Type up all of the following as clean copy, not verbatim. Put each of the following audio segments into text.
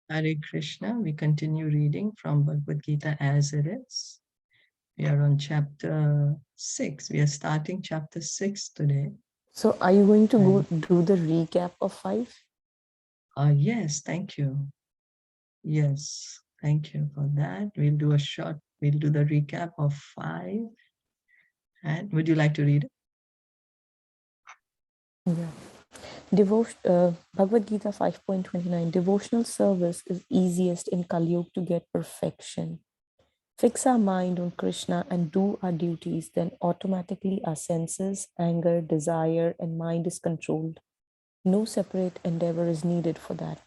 Hare Krishna. We continue reading from Bhagavad Gita as it is. We are on chapter 6. We are starting chapter 6 today. So are you going to go do the recap of 5? Yes, thank you. Yes, thank you for that. We'll do the recap of 5. And would you like to read it? Yeah. Bhagavad Gita 5.29. Devotional service is easiest in Kali Yuga to get perfection. Fix our mind on Krishna and do our duties, then automatically our senses, anger, desire, and mind is controlled. No separate endeavor is needed for that.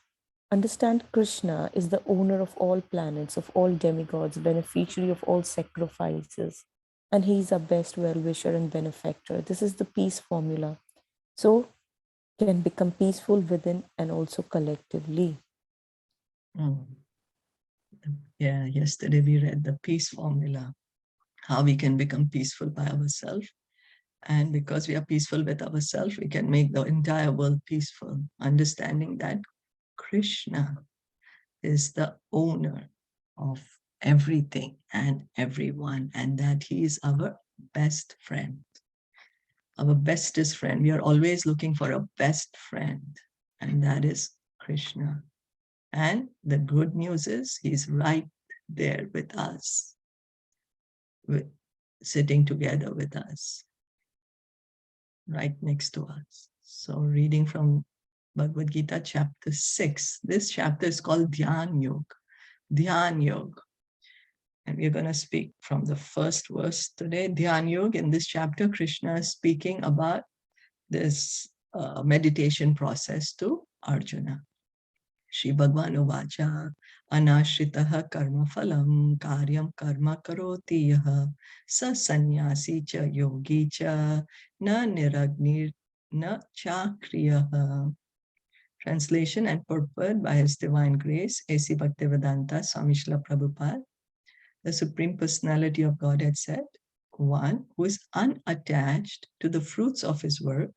Understand Krishna is the owner of all planets, of all demigods, beneficiary of all sacrifices, and he is our best well-wisher and benefactor. This is the peace formula. So can become peaceful within and also collectively. Yeah, yesterday we read the peace formula, how we can become peaceful by ourselves. And because we are peaceful with ourselves, we can make the entire world peaceful, understanding that Krishna is the owner of everything and everyone, and that he is our best friend, our bestest friend. We are always looking for a best friend, and that is Krishna. And the good news is he's right there with us, sitting together with us, right next to us. So reading from Bhagavad Gita chapter 6. This chapter is called Dhyan Yoga. Dhyan Yoga. And we're going to speak from the first verse today. Dhyan Yoga. In this chapter, Krishna is speaking about this meditation process to Arjuna. Shri Bhagavan Uvacha Anashritaha Karma Phalam Karyam Karma Karoti Yaha Sa Sannyasi Cha Yogi Cha Na Niragnir Na Chakriyaha. Translation and purport by His Divine Grace, A.C. Bhaktivedanta Swami Srila Prabhupada. The Supreme Personality of Godhead said, one who is unattached to the fruits of his work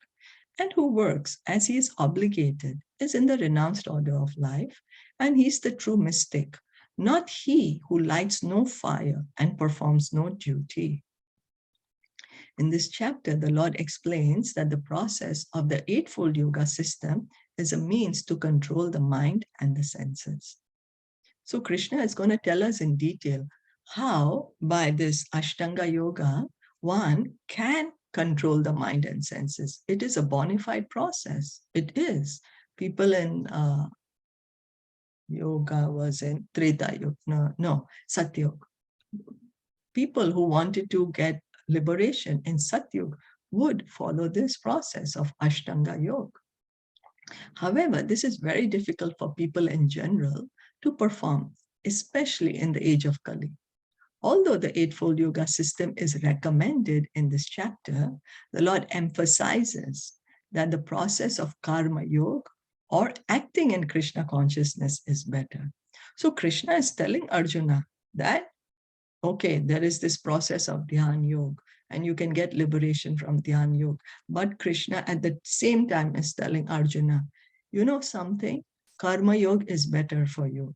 and who works as he is obligated is in the renounced order of life, and he is the true mystic, not he who lights no fire and performs no duty. In this chapter, the Lord explains that the process of the Eightfold Yoga system is a means to control the mind and the senses. So Krishna is going to tell us in detail how, by this Ashtanga Yoga, one can control the mind and senses. It is a bona fide process. It is. People in yoga was in Treta Yoga, no, Satya Yoga. People who wanted to get liberation in Satyug would follow this process of Ashtanga Yoga. However, this is very difficult for people in general to perform, especially in the age of Kali. Although the Eightfold Yoga system is recommended in this chapter, the Lord emphasizes that the process of Karma Yoga or acting in Krishna consciousness is better. So Krishna is telling Arjuna that, okay, there is this process of Dhyan Yoga, and you can get liberation from Dhyan Yoga. But Krishna at the same time is telling Arjuna, you know something? Karma Yoga is better for you,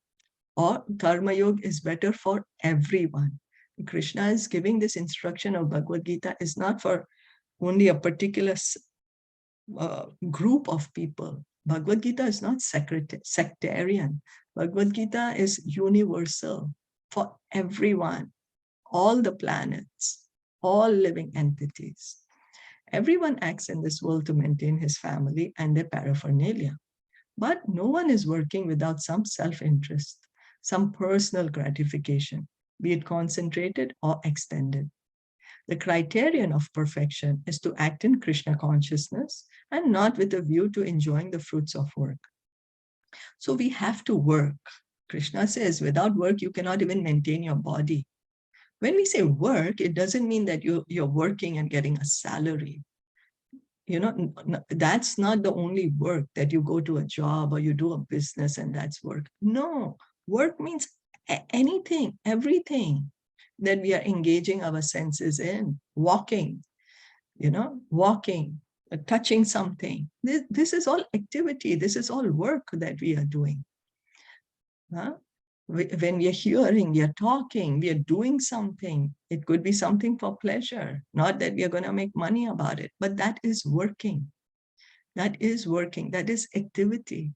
or Karma Yoga is better for everyone. Krishna is giving this instruction of Bhagavad Gita is not for only a particular group of people. Bhagavad Gita is not sectarian. Bhagavad Gita is universal for everyone, all the planets, all living entities. Everyone acts in this world to maintain his family and their paraphernalia. But no one is working without some self-interest, some personal gratification, be it concentrated or extended. The criterion of perfection is to act in Krishna consciousness and not with a view to enjoying the fruits of work. So we have to work. Krishna says, without work, you cannot even maintain your body. When we say work, it doesn't mean that you're working and getting a salary. You know, that's not the only work, that you go to a job or you do a business and that's work. No, work means anything, everything that we are engaging our senses in. Walking, walking, touching something. This is all activity. This is all work that we are doing. Huh? When we are hearing, we are talking, we are doing something. It could be something for pleasure, not that we are going to make money about it, but that is working. That is working. That is activity.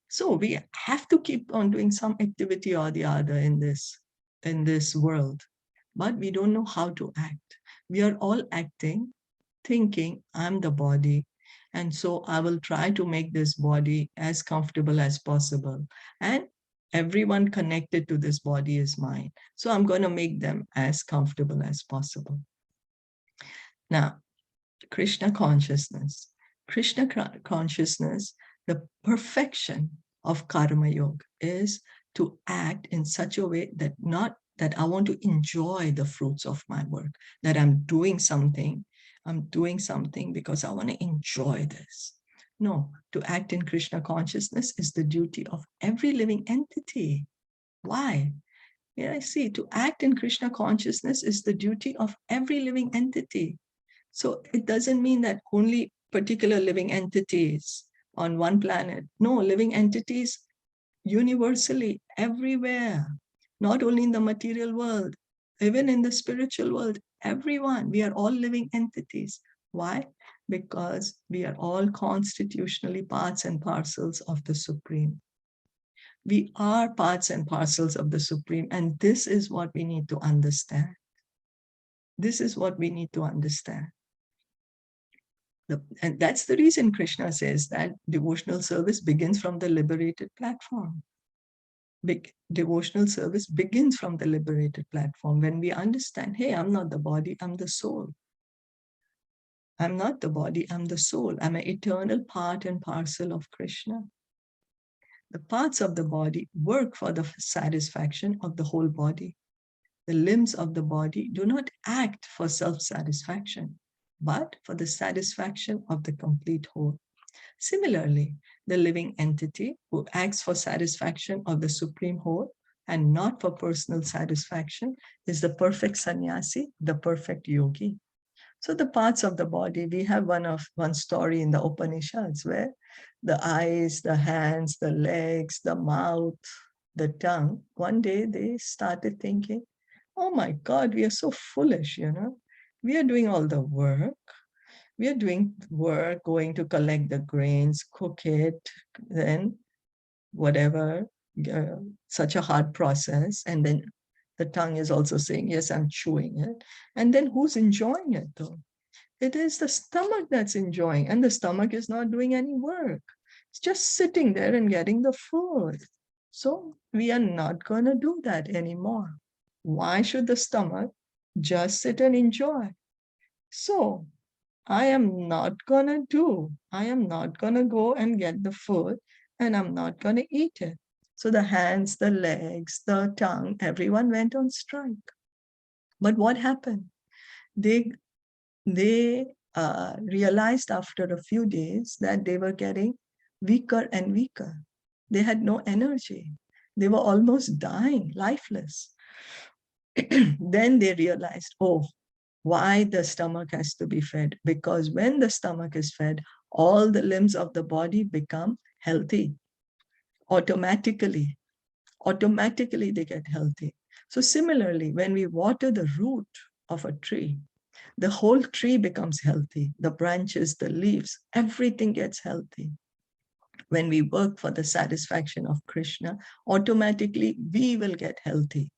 So we have to keep on doing some activity or the other in this world, but we don't know how to act. We are all acting, thinking, I'm the body, and so I will try to make this body as comfortable as possible. And everyone connected to this body is mine. So I'm going to make them as comfortable as possible. Now, Krishna consciousness. Krishna consciousness, the perfection of karma yoga is to act in such a way that not that I want to enjoy the fruits of my work, that I'm doing something because I want to enjoy this. No, to act in Krishna consciousness is the duty of every living entity. Why? Yeah, I see. To act in Krishna consciousness is the duty of every living entity. So it doesn't mean that only particular living entities on one planet. No, living entities universally, everywhere, not only in the material world, even in the spiritual world, everyone, we are all living entities. Why? Because we are all constitutionally parts and parcels of the Supreme. We are parts and parcels of the Supreme, and this is what we need to understand. This is what we need to understand. And that's the reason Krishna says that devotional service begins from the liberated platform. Devotional service begins from the liberated platform when we understand, hey, I'm not the body, I'm the soul. I'm not the body, I'm the soul. I'm an eternal part and parcel of Krishna. The parts of the body work for the satisfaction of the whole body. The limbs of the body do not act for self-satisfaction, but for the satisfaction of the complete whole. Similarly, the living entity who acts for satisfaction of the Supreme Whole and not for personal satisfaction is the perfect sannyasi, the perfect yogi. So the parts of the body, we have one story in the Upanishads where the eyes, the hands, the legs, the mouth, the tongue, one day they started thinking, oh my God, we are so foolish, We are doing all the work. We are doing work, going to collect the grains, cook it, then whatever, such a hard process. And then the tongue is also saying, yes, I'm chewing it. And then who's enjoying it though? It is the stomach that's enjoying, and the stomach is not doing any work. It's just sitting there and getting the food. So we are not going to do that anymore. Why should the stomach just sit and enjoy? So I am not going to go and get the food, and I'm not going to eat it. So the hands, the legs, the tongue, everyone went on strike. But what happened? They realized after a few days that they were getting weaker and weaker. They had no energy. They were almost dying, lifeless. Then they realized, oh, why the stomach has to be fed? Because when the stomach is fed, all the limbs of the body become healthy. Automatically they get healthy. So similarly, when we water the root of a tree, the whole tree becomes healthy. The branches, the leaves, everything gets healthy. When we work for the satisfaction of Krishna, automatically we will get healthy.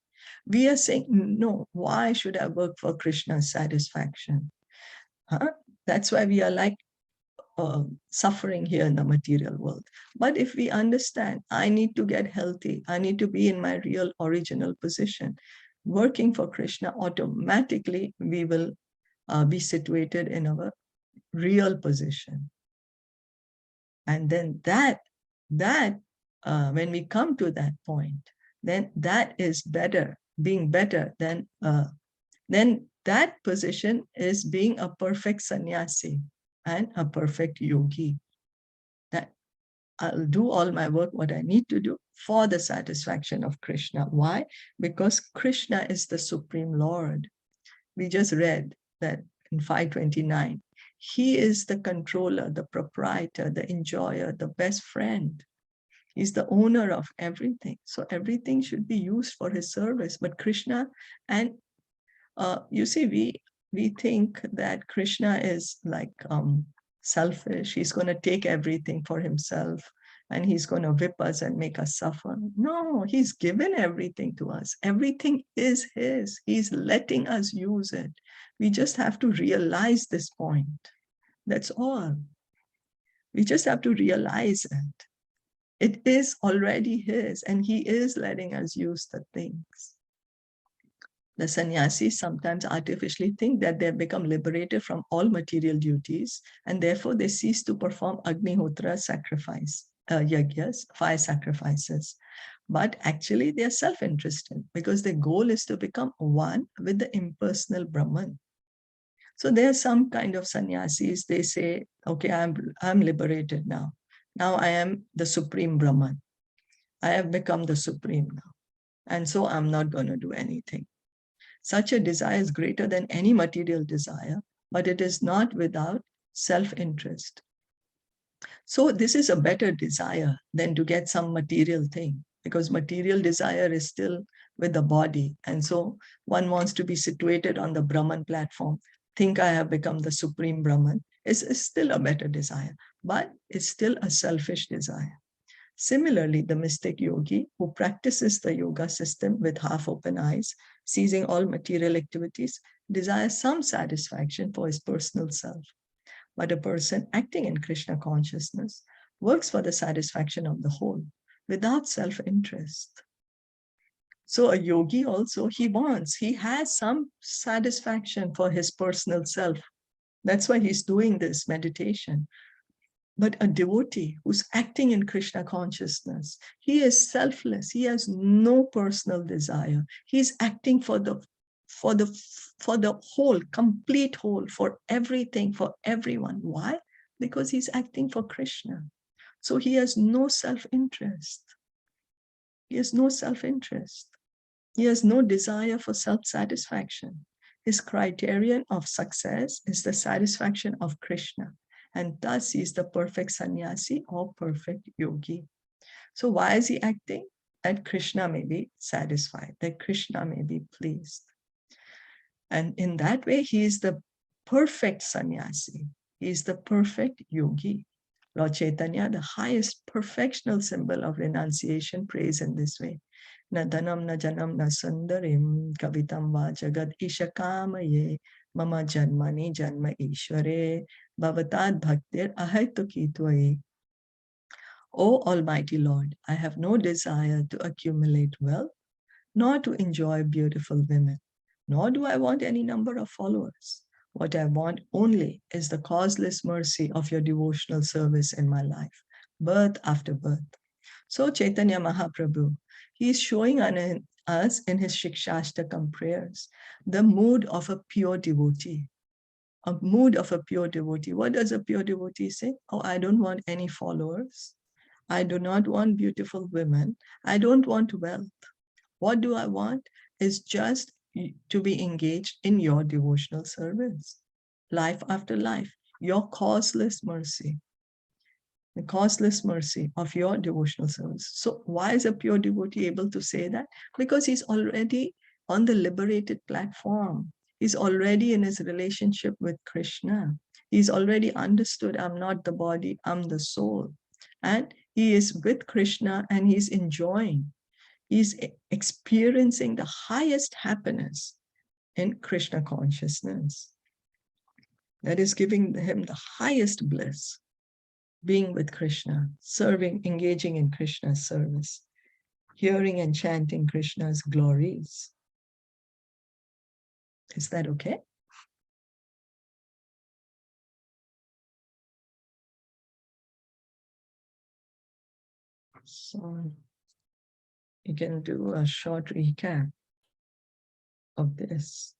We are saying, no, why should I work for Krishna's satisfaction? That's why we are like suffering here in the material world. But if we understand, I need to get healthy, I need to be in my real original position, working for Krishna, automatically we will be situated in our real position. And then when we come to that point, then that is better, being better than then that position is being a perfect sannyasi and a perfect yogi. That I'll do all my work, what I need to do for the satisfaction of Krishna. Why? Because Krishna is the Supreme Lord. We just read that in 529. He is the controller, the proprietor, the enjoyer, the best friend. He's the owner of everything. So everything should be used for his service. But Krishna, and you see, we think that Krishna is like selfish. He's going to take everything for himself and he's going to whip us and make us suffer. No, he's given everything to us. Everything is his. He's letting us use it. We just have to realize this point. That's all. We just have to realize it. It is already his, and he is letting us use the things. The sannyasis sometimes artificially think that they have become liberated from all material duties, and therefore they cease to perform Agnihotra sacrifice, yagyas, fire sacrifices. But actually they are self-interested because their goal is to become one with the impersonal Brahman. So there are some kind of sannyasis, they say, okay, I'm liberated now. Now I am the supreme Brahman. I have become the supreme now. And so I'm not going to do anything. Such a desire is greater than any material desire, but it is not without self-interest. So this is a better desire than to get some material thing, because material desire is still with the body. And so one wants to be situated on the Brahman platform, think I have become the supreme Brahman. Is still a better desire, but it's still a selfish desire. Similarly, the mystic yogi who practices the yoga system with half-open eyes, ceasing all material activities, desires some satisfaction for his personal self. But a person acting in Krishna consciousness works for the satisfaction of the whole, without self-interest. So a yogi also, he has some satisfaction for his personal self. That's why he's doing this meditation. But a devotee who's acting in Krishna consciousness, he is selfless. He has no personal desire. He's acting for the whole, complete whole, for everything, for everyone. Why? Because he's acting for Krishna. So he has no self-interest. He has no self-interest. He has no desire for self-satisfaction. His criterion of success is the satisfaction of Krishna. And thus he is the perfect sannyasi or perfect yogi. So why is he acting? That Krishna may be satisfied, that Krishna may be pleased. And in that way, he is the perfect sannyasi. He is the perfect yogi. Lord Chaitanya, the highest perfectional symbol of renunciation, prays in this way. Na dhanam na janam na sundarim kavitam va jagad ishakamaye mama janmani janma ishware bhavatad bhaktir ahaitu tvaye. O Almighty Lord, I have no desire to accumulate wealth, nor to enjoy beautiful women, nor do I want any number of followers. What I want only is the causeless mercy of your devotional service in my life, birth after birth. So Chaitanya Mahaprabhu, he is showing us in his Shikshashtakam prayers the mood of a pure devotee. A mood of a pure devotee. What does a pure devotee say? Oh, I don't want any followers. I do not want beautiful women. I don't want wealth. What do I want is just to be engaged in your devotional service, life after life, your causeless mercy, the causeless mercy of your devotional service. So why is a pure devotee able to say that? Because he's already on the liberated platform. He's already in his relationship with Krishna. He's already understood, I'm not the body, I'm the soul. And he is with Krishna and he's enjoying. He's experiencing the highest happiness in Krishna consciousness. That is giving him the highest bliss, being with Krishna, serving, engaging in Krishna's service, hearing and chanting Krishna's glories. Is that okay? So you can do a short recap of this.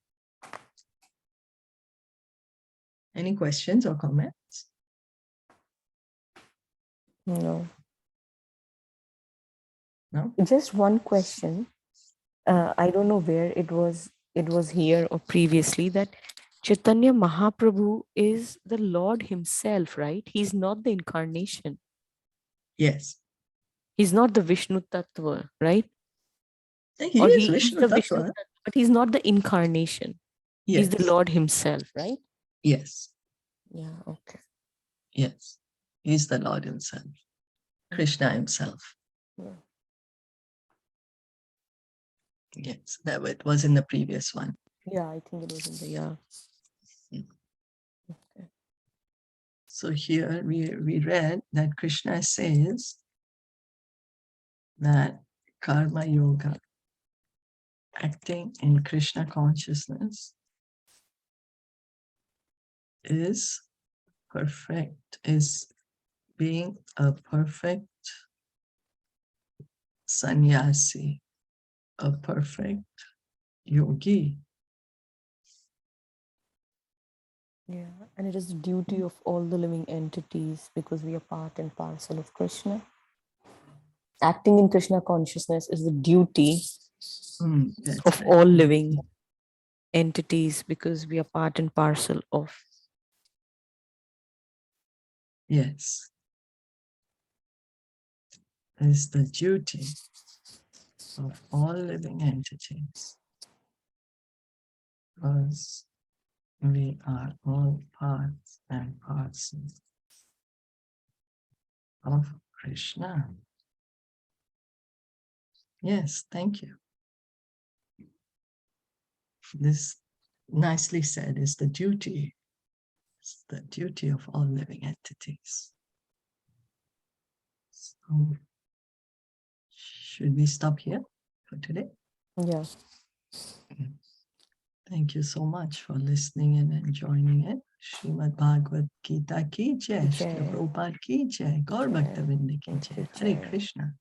Any questions or comments? No. No? Just one question. I don't know where it was here or previously, that Chaitanya Mahaprabhu is the Lord himself, right? He's not the incarnation. Yes. He's not the Vishnu Tattva, right? He Or is he is Vishnu the Vishnu Tattva. Tattva, but he's not the incarnation. He's the Yes. Lord himself, right? Yes. Yeah, okay. Yes. He's the Lord himself. Krishna himself. Yeah. Yes, that it was in the previous one. Yeah, I think it was in the, yeah. Okay. So here we read that Krishna says that karma yoga, acting in Krishna consciousness, is perfect, is being a perfect sannyasi, a perfect yogi. Yeah, and it is the duty of all the living entities because we are part and parcel of Krishna. Acting in Krishna consciousness is the duty That's of right. all living entities because we are part and parcel of. Yes. Is the duty of all living entities, because we are all parts and parcels of Krishna. Yes, thank you. This, nicely said, is the duty. It's the duty of all living entities. So, should we stop here for today? Yeah. Thank you so much for listening in and joining it. Srimad Bhagavad Gita ki jai, Srila Prabhupada ki jai, Gaur Bhakta Vrinda ki jai. Hare Krishna.